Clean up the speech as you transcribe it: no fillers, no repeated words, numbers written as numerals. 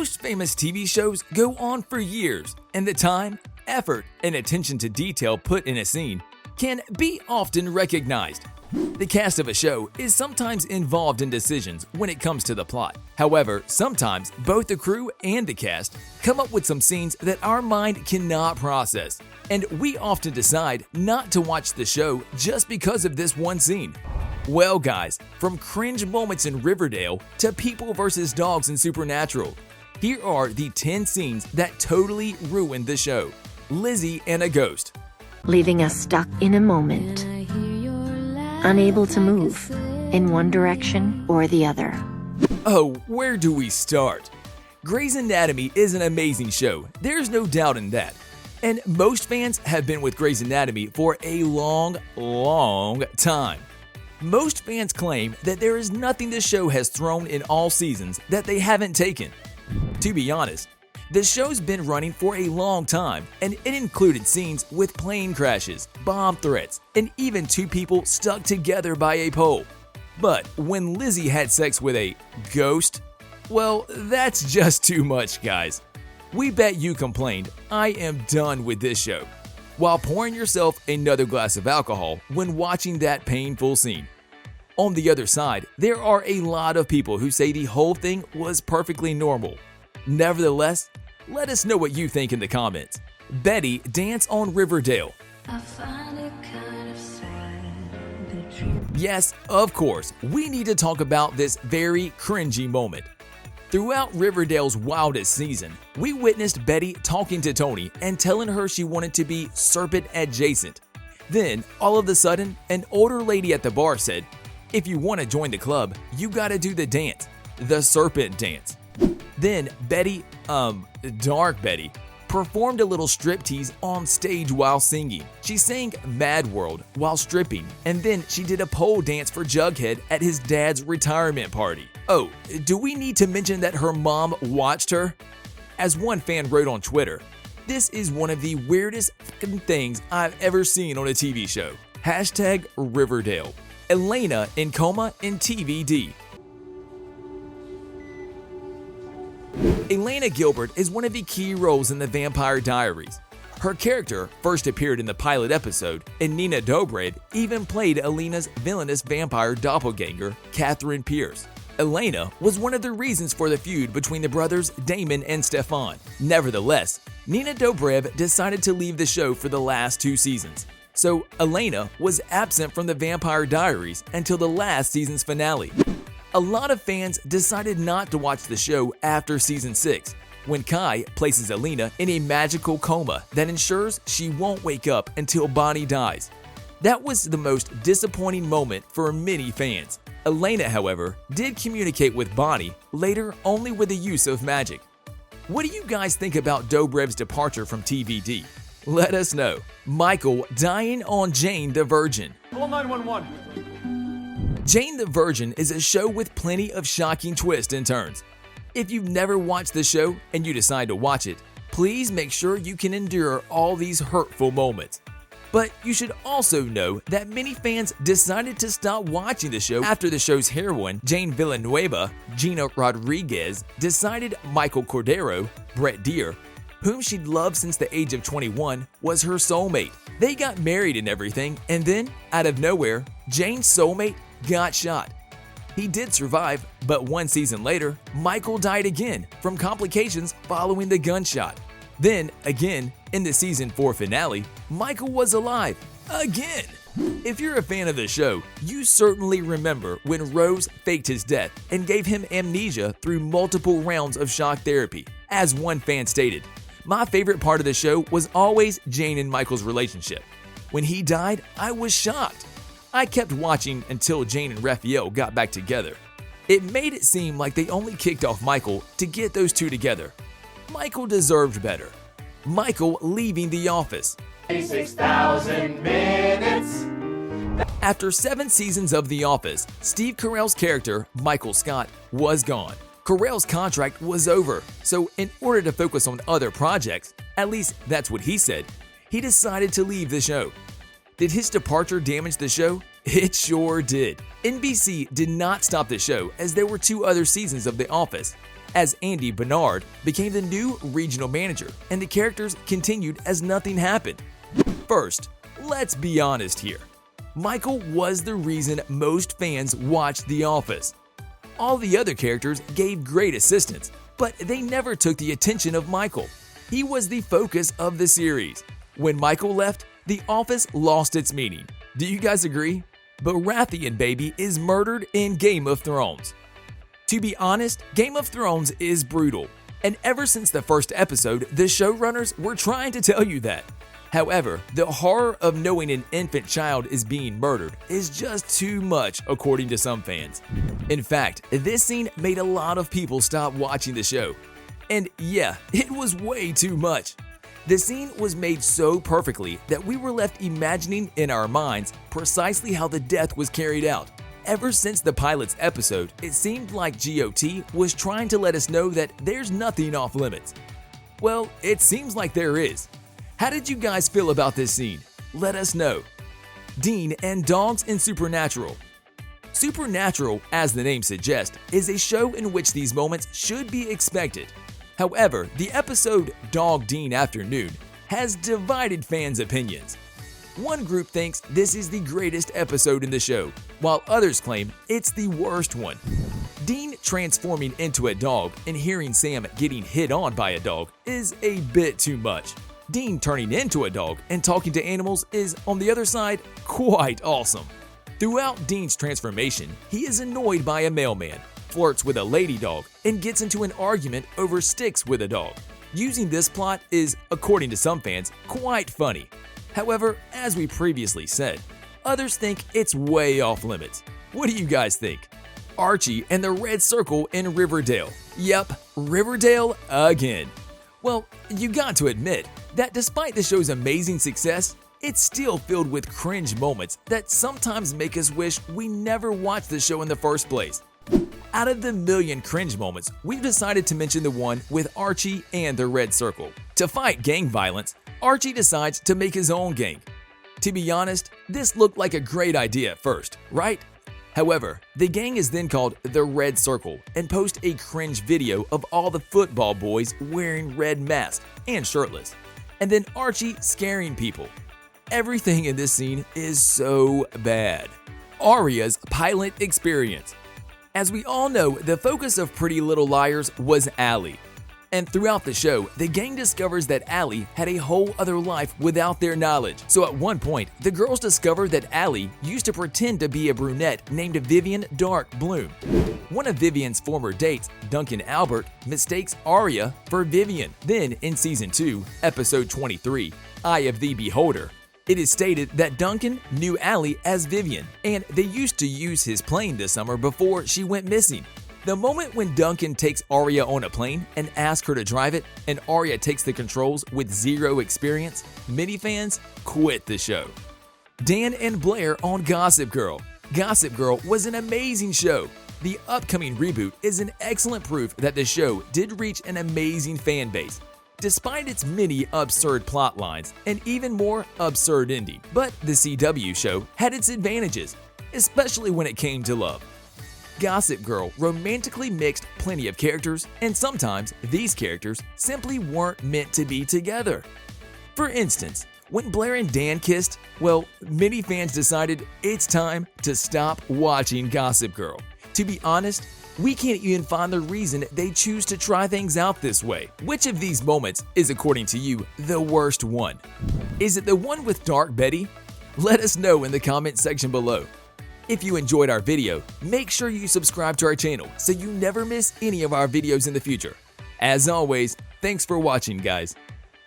Most famous TV shows go on for years, and the time, effort, and attention to detail put in a scene can be often recognized. The cast of a show is sometimes involved in decisions when it comes to the plot. However, sometimes both the crew and the cast come up with some scenes that our mind cannot process, and we often decide not to watch the show just because of this one scene. Well guys, from cringe moments in Riverdale to people versus dogs in Supernatural, here are the 10 scenes that totally ruined the show. Lizzie and a ghost. Leaving us stuck in a moment, unable to move in one direction or the other. Oh, where do we start? Grey's Anatomy is an amazing show, there's no doubt in that. And most fans have been with Grey's Anatomy for a long time. Most fans claim that there is nothing the show has thrown in all seasons that they haven't taken. To be honest, the show's been running for a long time, and it included scenes with plane crashes, bomb threats, and even two people stuck together by a pole. But when Lizzie had sex with a ghost, well, that's just too much, guys. We bet you complained, I am done with this show, while pouring yourself another glass of alcohol when watching that painful scene. On the other side, there are a lot of people who say the whole thing was perfectly normal. Nevertheless, let us know what you think in the comments. Betty dance on Riverdale. Yes, of course, we need to talk about this very cringy moment. Throughout Riverdale's wildest season, we witnessed Betty talking to Tony and telling her she wanted to be serpent adjacent. Then, all of a sudden, an older lady at the bar said, "If you want to join the club, you gotta do the dance, the serpent dance." Then Betty, Dark Betty, performed a little striptease on stage while singing. She sang Mad World while stripping, and then she did a pole dance for Jughead at his dad's retirement party. Oh, do we need to mention that her mom watched her? As one fan wrote on Twitter, "This is one of the weirdest fucking things I've ever seen on a TV show." Hashtag Riverdale. Elena in coma in TVD. Elena Gilbert is one of the key roles in the Vampire Diaries. Her character first appeared in the pilot episode, and Nina Dobrev even played Elena's villainous vampire doppelganger, Catherine Pierce. Elena was one of the reasons for the feud between the brothers Damon and Stefan. Nevertheless, Nina Dobrev decided to leave the show for the last 2 seasons. So Elena was absent from the Vampire Diaries until the last season's finale. A lot of fans decided not to watch the show after season 6, when Kai places Elena in a magical coma that ensures she won't wake up until Bonnie dies. That was the most disappointing moment for many fans. Elena, however, did communicate with Bonnie, later only with the use of magic. What do you guys think about Dobrev's departure from TVD? Let us know. Michael dying on Jane the Virgin. Call 911. Jane the Virgin is a show with plenty of shocking twists and turns. If you've never watched the show and you decide to watch it, please make sure you can endure all these hurtful moments. But you should also know that many fans decided to stop watching the show after the show's heroine, Jane Villanueva, Gina Rodriguez, decided Michael Cordero, Brett Deer, whom she'd loved since the age of 21, was her soulmate. They got married and everything, and then, out of nowhere, Jane's soulmate got shot. He did survive, but 1 season later, Michael died again from complications following the gunshot. Then, again, in the season 4 finale, Michael was alive again. If you're a fan of the show, you certainly remember when Rose faked his death and gave him amnesia through multiple rounds of shock therapy. As one fan stated, "My favorite part of the show was always Jane and Michael's relationship. When he died, I was shocked. I kept watching until Jane and Raphael got back together. It made it seem like they only kicked off Michael to get those two together. Michael deserved better." Michael leaving the office. 86,000 minutes. After 7 seasons of The Office, Steve Carell's character, Michael Scott, was gone. Carell's contract was over, so in order to focus on other projects, at least that's what he said, he decided to leave the show. Did his departure damage the show? It sure did. NBC did not stop the show as there were 2 other seasons of The Office. as Andy Bernard became the new regional manager and the characters continued as nothing happened. First, let's be honest here. Michael was the reason most fans watched The Office. All the other characters gave great assistance, but they never took the attention of Michael. He was the focus of the series. When Michael left, The Office lost its meaning. Do you guys agree? Baratheon baby is murdered in Game of Thrones. To be honest, Game of Thrones is brutal, and ever since the first episode, the showrunners were trying to tell you that. However, the horror of knowing an infant child is being murdered is just too much, according to some fans. In fact, this scene made a lot of people stop watching the show. And yeah, it was way too much. The scene was made so perfectly that we were left imagining in our minds precisely how the death was carried out. Ever since the pilot's episode, it seemed like GOT was trying to let us know that there's nothing off limits. Well, it seems like there is. How did you guys feel about this scene? Let us know. Dean and Dogs in Supernatural. Supernatural, as the name suggests, is a show in which these moments should be expected. However, the episode Dog Dean Afternoon has divided fans' opinions. One group thinks this is the greatest episode in the show, while others claim it's the worst one. Dean transforming into a dog and hearing Sam getting hit on by a dog is a bit too much. Dean turning into a dog and talking to animals is, on the other side, quite awesome. Throughout Dean's transformation, he is annoyed by a mailman, flirts with a lady dog, and gets into an argument over sticks with a dog. Using this plot is, according to some fans, quite funny. However, as we previously said, others think it's way off limits. What do you guys think? Archie and the Red Circle in Riverdale. Yep, Riverdale again. Well, you got to admit that despite the show's amazing success, it's still filled with cringe moments that sometimes make us wish we never watched the show in the first place. Out of the million cringe moments, we've decided to mention the one with Archie and the Red Circle. To fight gang violence, Archie decides to make his own gang. To be honest, this looked like a great idea at first, right? However, the gang is then called the Red Circle and post a cringe video of all the football boys wearing red masks and shirtless, and then Archie scaring people. Everything in this scene is so bad. Aryas' pilot experience. As we all know, the focus of Pretty Little Liars was Allie. And throughout the show, the gang discovers that Allie had a whole other life without their knowledge. So at one point, the girls discover that Allie used to pretend to be a brunette named Vivian Dark Bloom. One of Vivian's former dates, Duncan Albert, mistakes Arya for Vivian. Then in Season 2, Episode 23, Eye of the Beholder, it is stated that Duncan knew Allie as Vivian, and they used to use his plane this summer before she went missing. The moment when Duncan takes Arya on a plane and asks her to drive it, and Arya takes the controls with zero experience, many fans quit the show. Dan and Blair on Gossip Girl. Gossip Girl was an amazing show. The upcoming reboot is an excellent proof that the show did reach an amazing fan base, despite its many absurd plot lines and even more absurd ending. But the CW show had its advantages, especially when it came to love. Gossip Girl romantically mixed plenty of characters, and sometimes these characters simply weren't meant to be together. For instance, when Blair and Dan kissed, well, many fans decided it's time to stop watching Gossip Girl. To be honest, we can't even find the reason they choose to try things out this way. Which of these moments is, according to you, the worst one? Is it the one with Dark Betty? Let us know in the comment section below. If you enjoyed our video, make sure you subscribe to our channel so you never miss any of our videos in the future. As always, thanks for watching, guys.